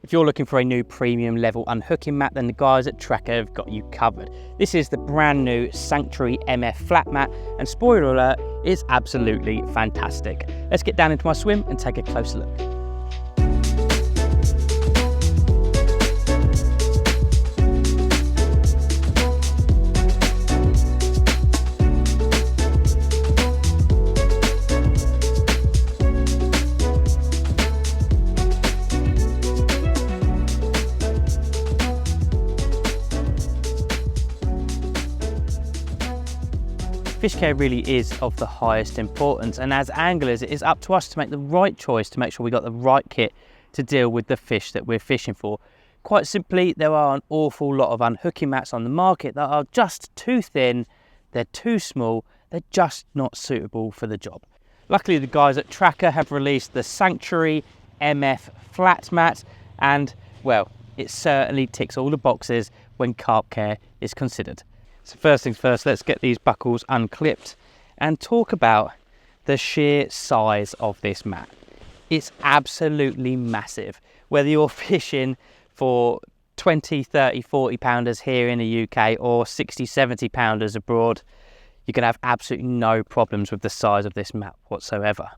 If you're looking for a new premium level unhooking mat, then the guys at Trakker have got you covered. This is the brand new Sanctuary MF flat mat, and spoiler alert, it's absolutely fantastic. Let's get down into my swim and take a closer look. Fish care really is of the highest importance, and as anglers it is up to us to make the right choice to make sure we got the right kit to deal with the fish that we're fishing for. Quite simply, there are an awful lot of unhooking mats on the market that are just too thin, they're too small, they're just not suitable for the job. Luckily the guys at Trakker have released the Sanctuary MF flat mat, and well, it certainly ticks all the boxes when carp care is considered. So first things first, let's get these buckles unclipped and talk about the sheer size of this mat. It's absolutely massive. Whether you're fishing for 20, 30, 40 pounders here in the UK or 60, 70 pounders abroad, you're going to have absolutely no problems with the size of this mat whatsoever.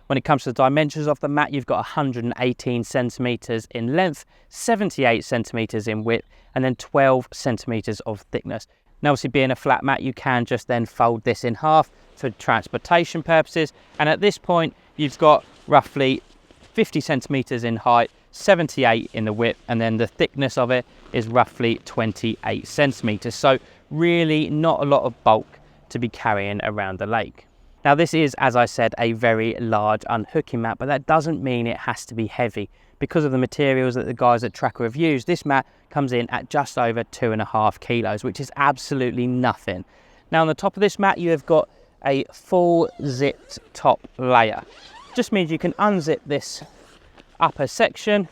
When it comes to the dimensions of the mat, you've got 118 centimetres in length, 78 centimetres in width, and then 12 centimetres of thickness. Now obviously being a flat mat, you can just then fold this in half for transportation purposes, and at this point you've got roughly 50 centimetres in height, 78 in the width, and then the thickness of it is roughly 28 centimetres. So really not a lot of bulk to be carrying around the lake. Now this is, as I said, a very large unhooking mat, but that doesn't mean it has to be heavy. Because of the materials that the guys at Trakker have used, this mat comes in at just over 2.5 kilos, which is absolutely nothing. Now on the top of this mat, you have got a full zipped top layer. Just means you can unzip this upper section,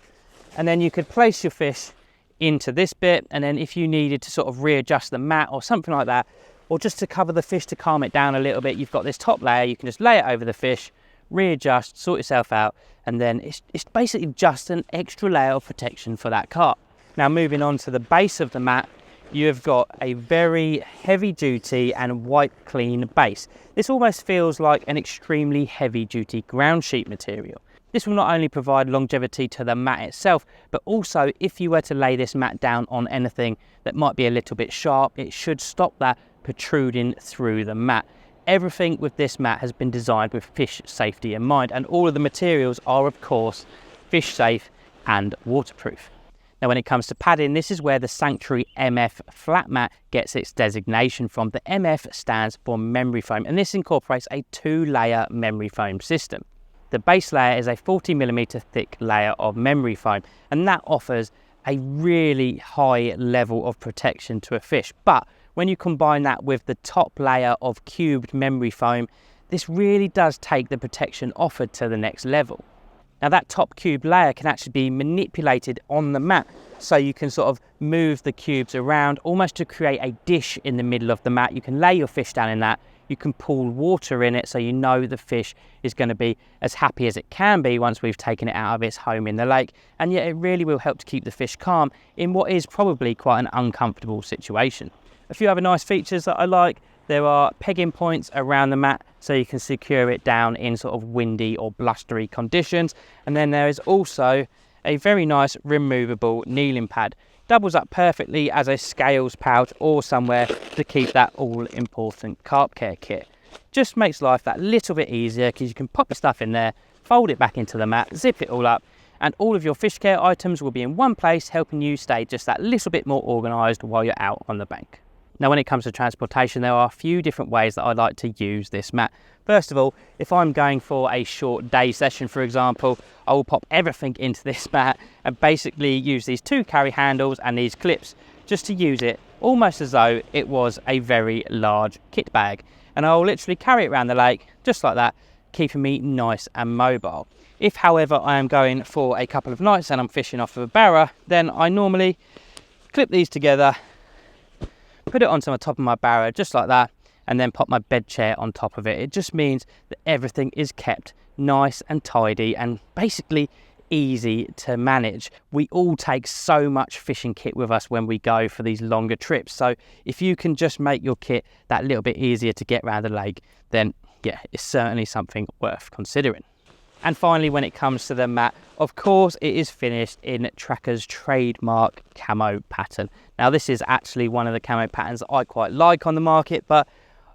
and then you could place your fish into this bit, and then if you needed to sort of readjust the mat or something like that, or just to cover the fish to calm it down a little bit, you've got this top layer. You can just lay it over the fish, readjust, sort yourself out, and then it's basically just an extra layer of protection for that carp. Now moving on to the base of the mat, you've got a very heavy duty and white clean base. This almost feels like an extremely heavy duty ground sheet material. This will not only provide longevity to the mat itself, but also if you were to lay this mat down on anything that might be a little bit sharp, it should stop that protruding through the mat. Everything with this mat has been designed with fish safety in mind, and all of the materials are of course fish safe and waterproof. Now when it comes to padding, this is where the Sanctuary MF flat mat gets its designation from. The MF stands for memory foam, and this incorporates a 2-layer memory foam system. The base layer is a 40mm thick layer of memory foam, and that offers a really high level of protection to a fish. But when you combine that with the top layer of cubed memory foam, this really does take the protection offered to the next level. Now that top cube layer can actually be manipulated on the mat, so you can sort of move the cubes around almost to create a dish in the middle of the mat. You can lay your fish down in that, you can pool water in it, so you know the fish is going to be as happy as it can be once we've taken it out of its home in the lake, and yet it really will help to keep the fish calm in what is probably quite an uncomfortable situation. A few other nice features that I like: there are pegging points around the mat so you can secure it down in sort of windy or blustery conditions, and then there is also a very nice removable kneeling pad. Doubles up perfectly as a scales pouch or somewhere to keep that all important carp care kit. Just makes life that little bit easier because you can pop your stuff in there, fold it back into the mat, zip it all up, and all of your fish care items will be in one place, helping you stay just that little bit more organised while you're out on the bank. Now when it comes to transportation, there are a few different ways that I like to use this mat. First of all, if I'm going for a short day session, for example, I will pop everything into this mat and basically use these 2 carry handles and these clips just to use it almost as though it was a very large kit bag. And I'll literally carry it around the lake just like that, keeping me nice and mobile. If, however, I am going for a couple of nights and I'm fishing off of a barra, then I normally clip these together, put it onto the top of my barra just like that, and then pop my bed chair on top of it. It just means that everything is kept nice and tidy, and basically easy to manage. We all take so much fishing kit with us when we go for these longer trips. So if you can just make your kit that little bit easier to get around the lake, then yeah, it's certainly something worth considering. And finally, when it comes to the mat, of course, it is finished in Trakker's trademark camo pattern. Now, this is actually one of the camo patterns that I quite like on the market, but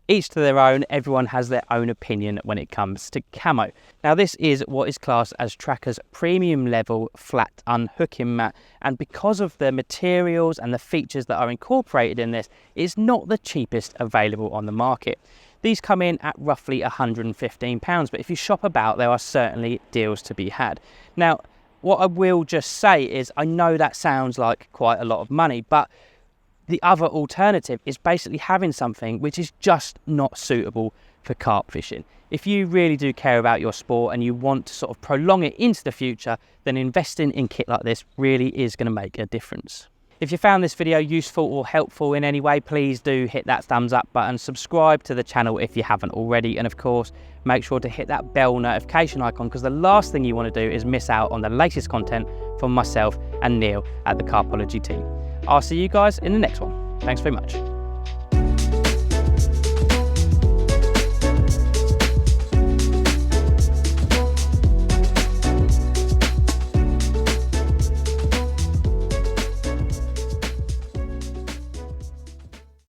each to their own. Everyone has their own opinion when it comes to camo. Now, this is what is classed as Trakker's premium level flat unhooking mat, and because of the materials and the features that are incorporated in this, it's not the cheapest available on the market. These come in at roughly £115, but if you shop about, there are certainly deals to be had. Now, what I will just say is, I know that sounds like quite a lot of money, but the other alternative is basically having something which is just not suitable for carp fishing. If you really do care about your sport and you want to sort of prolong it into the future, then investing in kit like this really is going to make a difference. If you found this video useful or helpful in any way, please do hit that thumbs up button, subscribe to the channel if you haven't already, and of course, make sure to hit that bell notification icon, because the last thing you want to do is miss out on the latest content from myself and Neil at the CARPology team. I'll see you guys in the next one. Thanks very much.